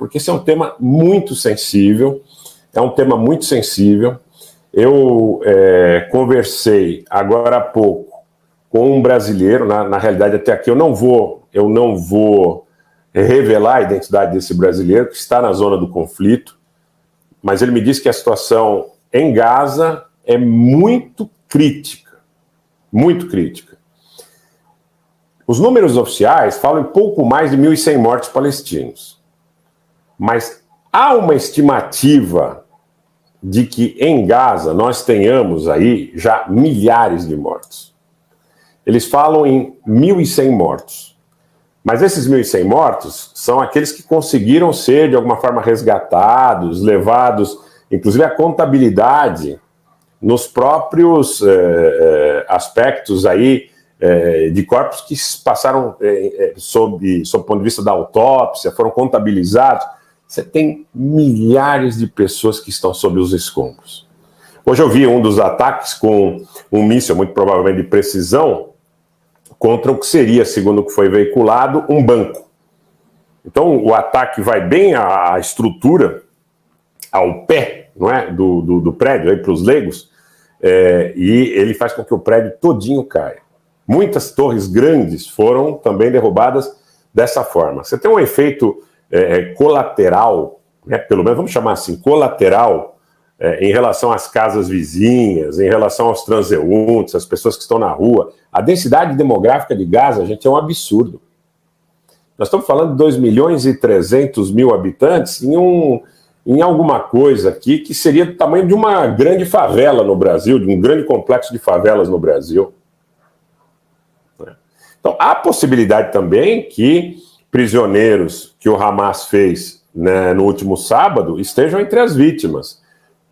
porque esse é um tema muito sensível, Eu conversei agora há pouco com um brasileiro, na realidade até aqui eu não vou revelar a identidade desse brasileiro que está na zona do conflito, mas ele me disse que a situação em Gaza é muito crítica, muito crítica. Os números oficiais falam em pouco mais de 1.100 mortos palestinos, mas há uma estimativa de que em Gaza nós tenhamos aí já milhares de mortos. Eles falam em 1.100 mortos. Mas esses 1.100 mortos são aqueles que conseguiram ser, de alguma forma, resgatados, levados, inclusive a contabilidade, nos próprios aspectos aí de corpos que passaram sob o ponto de vista da autópsia, foram contabilizados. Você tem milhares de pessoas que estão sob os escombros. Hoje eu vi um dos ataques com um míssil, muito provavelmente de precisão, contra o que seria, segundo o que foi veiculado, um banco. Então o ataque vai bem à estrutura, ao pé, não é, do prédio, aí para os leigos, e ele faz com que o prédio todinho caia. Muitas torres grandes foram também derrubadas dessa forma. Você tem um efeito colateral, né, pelo menos vamos chamar assim, colateral, em relação às casas vizinhas, em relação aos transeuntes, às pessoas que estão na rua. A densidade demográfica de Gaza, gente, é um absurdo. Nós estamos falando de 2.300.000 habitantes em alguma coisa aqui que seria do tamanho de uma grande favela no Brasil, de um grande complexo de favelas no Brasil. Então, há possibilidade também que prisioneiros que o Hamas fez, né, no último sábado estejam entre as vítimas.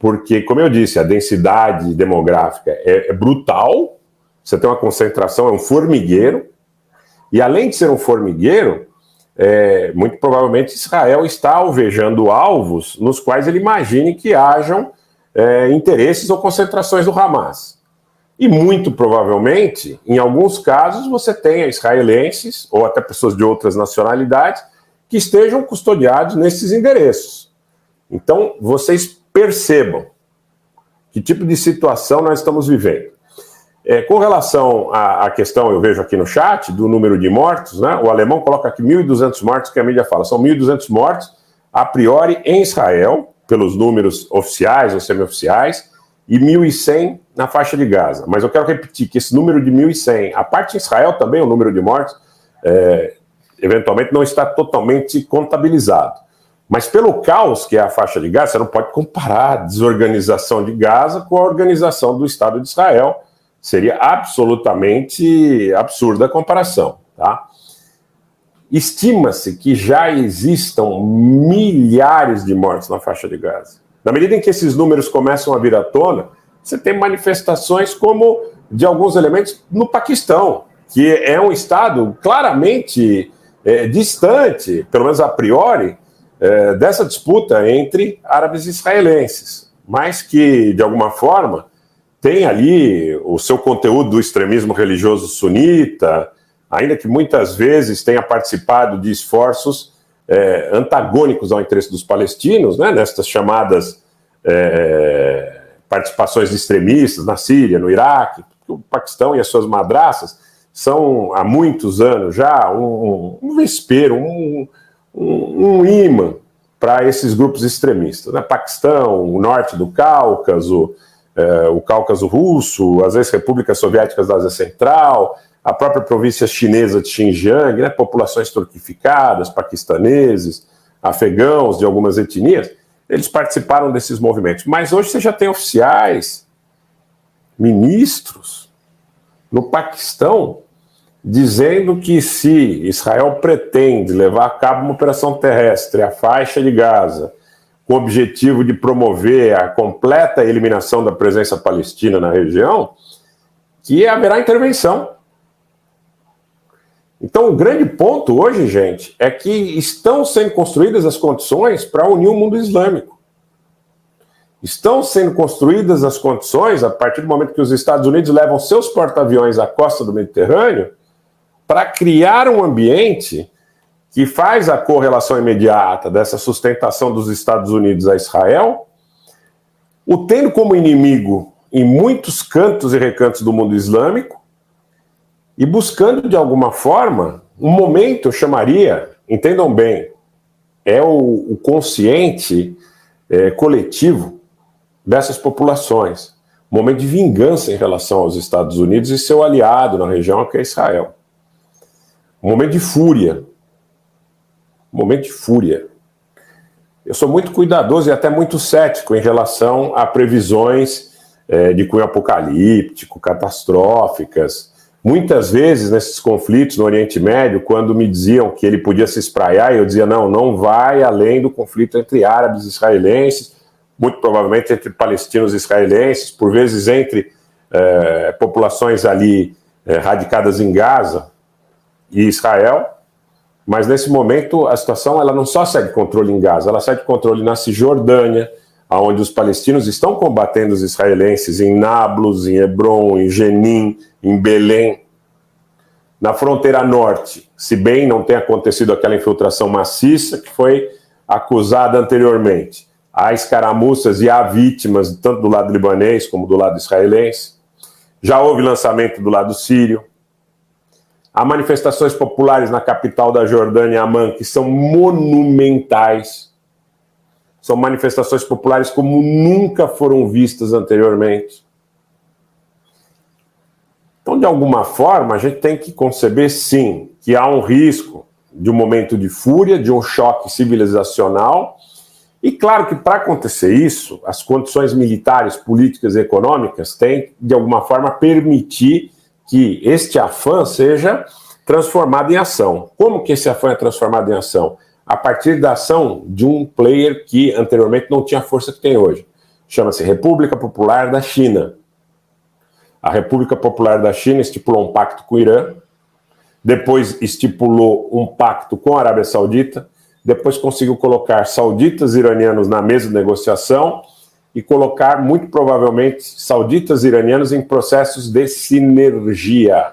Porque, como eu disse, a densidade demográfica é brutal, você tem uma concentração, é um formigueiro, e além de ser um formigueiro, muito provavelmente Israel está alvejando alvos nos quais ele imagine que hajam interesses ou concentrações do Hamas. E muito provavelmente, em alguns casos, você tenha israelenses, ou até pessoas de outras nacionalidades, que estejam custodiados nesses endereços. Então, vocês percebam que tipo de situação nós estamos vivendo. Com relação à questão, eu vejo aqui no chat, do número de mortos, né, o alemão coloca aqui 1.200 mortos, que a mídia fala. São 1.200 mortos, a priori, em Israel, pelos números oficiais ou semi-oficiais, e 1.100 na faixa de Gaza. Mas eu quero repetir que esse número de 1.100, a parte de Israel também, o número de mortos, eventualmente não está totalmente contabilizado. Mas pelo caos que é a faixa de Gaza, você não pode comparar a desorganização de Gaza com a organização do Estado de Israel. Seria absolutamente absurda a comparação, tá? Estima-se que já existam milhares de mortos na faixa de Gaza. Na medida em que esses números começam a vir à tona, você tem manifestações como de alguns elementos no Paquistão, que é um Estado claramente distante, pelo menos a priori, dessa disputa entre árabes e israelenses, mas que, de alguma forma, tem ali o seu conteúdo do extremismo religioso sunita, ainda que muitas vezes tenha participado de esforços antagônicos ao interesse dos palestinos, né, nestas chamadas participações de extremistas na Síria, no Iraque. O Paquistão e as suas madraças são, há muitos anos já, um vespeiro, um imã para esses grupos extremistas, né? Paquistão, o norte do Cáucaso, o Cáucaso russo, as ex-repúblicas soviéticas da Ásia Central, a própria província chinesa de Xinjiang, né? Populações turquificadas, paquistaneses, afegãos de algumas etnias, eles participaram desses movimentos. Mas hoje você já tem oficiais, ministros, no Paquistão, dizendo que se Israel pretende levar a cabo uma operação terrestre à faixa de Gaza, com o objetivo de promover a completa eliminação da presença palestina na região, que haverá intervenção. Então, o grande ponto hoje, gente, é que estão sendo construídas as condições para unir o mundo islâmico. Estão sendo construídas as condições, a partir do momento que os Estados Unidos levam seus porta-aviões à costa do Mediterrâneo, para criar um ambiente que faz a correlação imediata dessa sustentação dos Estados Unidos a Israel, o tendo como inimigo em muitos cantos e recantos do mundo islâmico, e buscando, de alguma forma, um momento, eu chamaria, entendam bem, é o consciente coletivo dessas populações. Um momento de vingança em relação aos Estados Unidos e seu aliado na região, que é Israel. Um momento de fúria. Um momento de fúria. Eu sou muito cuidadoso e até muito cético em relação a previsões de cunho apocalíptico, catastróficas. Muitas vezes, nesses conflitos no Oriente Médio, quando me diziam que ele podia se espraiar, eu dizia, não vai além do conflito entre árabes e israelenses, muito provavelmente entre palestinos e israelenses, por vezes entre populações ali radicadas em Gaza e Israel, mas nesse momento a situação ela não só sai de controle em Gaza, ela sai de controle na Cisjordânia, onde os palestinos estão combatendo os israelenses em Nablus, em Hebron, em Jenin, em Belém. Na fronteira norte, se bem não tenha acontecido aquela infiltração maciça que foi acusada anteriormente, há escaramuças e há vítimas tanto do lado libanês como do lado israelense. Já houve lançamento do lado sírio. Há manifestações populares na capital da Jordânia, Amman, que são monumentais. São manifestações populares como nunca foram vistas anteriormente. Então, de alguma forma, a gente tem que conceber, sim, que há um risco de um momento de fúria, de um choque civilizacional. E claro que para acontecer isso, as condições militares, políticas e econômicas têm, de alguma forma, permitir que este afã seja transformado em ação. Como que esse afã é transformado em ação? A partir da ação de um player que anteriormente não tinha a força que tem hoje. Chama-se República Popular da China. A República Popular da China estipulou um pacto com o Irã, depois estipulou um pacto com a Arábia Saudita, depois conseguiu colocar sauditas e iranianos na mesa de negociação e colocar, muito provavelmente, sauditas e iranianos em processos de sinergia.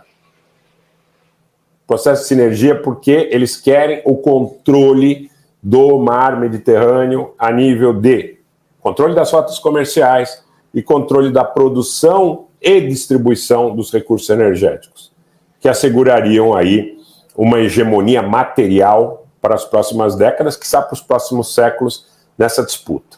Processo de sinergia porque eles querem o controle do mar Mediterrâneo a nível de controle das rotas comerciais e controle da produção e distribuição dos recursos energéticos, que assegurariam aí uma hegemonia material para as próximas décadas, quiçá para os próximos séculos nessa disputa.